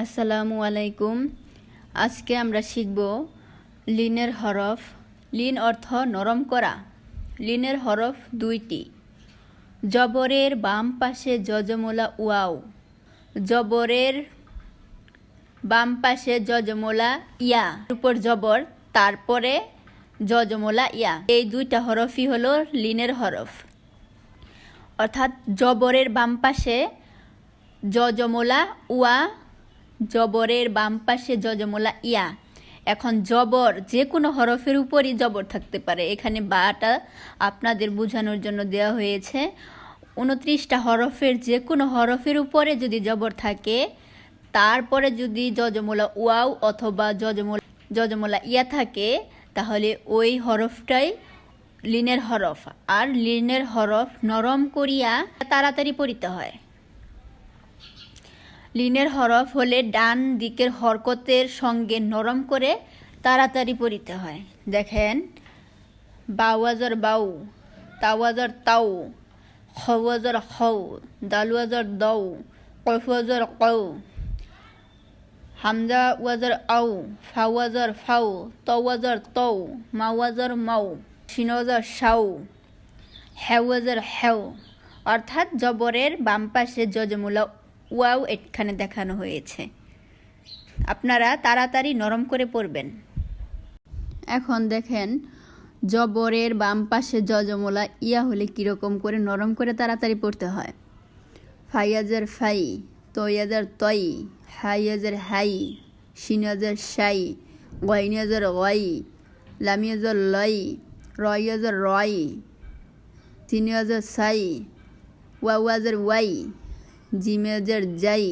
আসসালামু আলাইকুম। আজকে আমরা শিখব লিনের হরফ। লিন অর্থ নরম করা। লিনের হরফ দুইটি। জবরের বাম পাশে যজমলা ওয়াও, জবরের বাম পাশে যজমলা ইয়া, উপর জবর তারপরে যজমলা ইয়া। এই দুইটা হরফই হলো লিনের হরফ। অর্থাৎ জবরের বাম পাশে যজমলা ওয়া, জবরের বাম পাশে যজমলা ইয়া। এখন জবর যে কোনো হরফের উপরই জবর থাকতে পারে। এখানে বাটা আপনাদের বোঝানোর জন্য দেওয়া হয়েছে। 29টা হরফের যে কোনো হরফের উপরে যদি জবর থাকে, তারপরে যদি যজমলা ওয়াও অথবা যজমলা ইয়া থাকে, তাহলে ওই হরফটাই লিনের হরফ। আর লিনের হরফ নরম করিয়া তাড়াতাড়ি পড়িতে হয়। লিনের হরফ হলে ডান দিকের হরকতের সঙ্গে নরম করে তাড়াতাড়ি পড়িতে হয়। দেখেন, বাওয়াজর বাউ, তাওয়াজর তাও, খওয়াজর খৌ, দালওয়াজর দৌ, কফওয়াজর কৌ, হামজা ওয়াজর আউ, ফাওয়াজর ফাউ, তওয়াজর তৌ, মাওয়াজর মাউ, শিনওয়াজর শাউ, হ্যাওয়াজর হ্যাও। অর্থাৎ জবরের বাম পাশে যজমলা ওয়াও এখানে দেখানো হয়েছে। আপনারা তাড়াতাড়ি নরম করে পড়বেন। এখন দেখেন, জবরের বাম পাশে যজমলা ইয়া হলে কীরকম করে নরম করে তাড়াতাড়ি পড়তে হয়। ফাইয়াজের ফাই, তৈয়াজের তই, হাইয়াজের হাই, শিনাজের শাই, গয়নিয়াজের গই, লামিয়াজের লই, রয়াজের রয়, সিনিয়াজের সাই, ওয়াওয়াজের ওয়াই, জিমেজের জাই,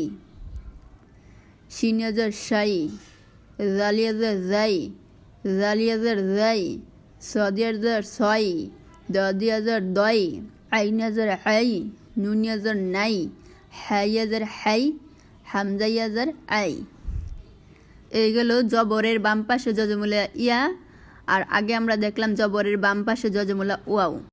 শিনিয়াজের শাই, জালিয়াজের জাই, জালিয়াজের জাই, সদিয়াজের ছয়, দদিয়াজের দই, আইনাজের আই, নুনিয়াজের নাই, হাইয়াজের হাই, হামজাইয়াজের আই। এইগুলো জবরের বাম পাশে যজমলা ইয়া। আর আগে আমরা দেখলাম জবরের বাম পাশে যজমলা ওয়াও।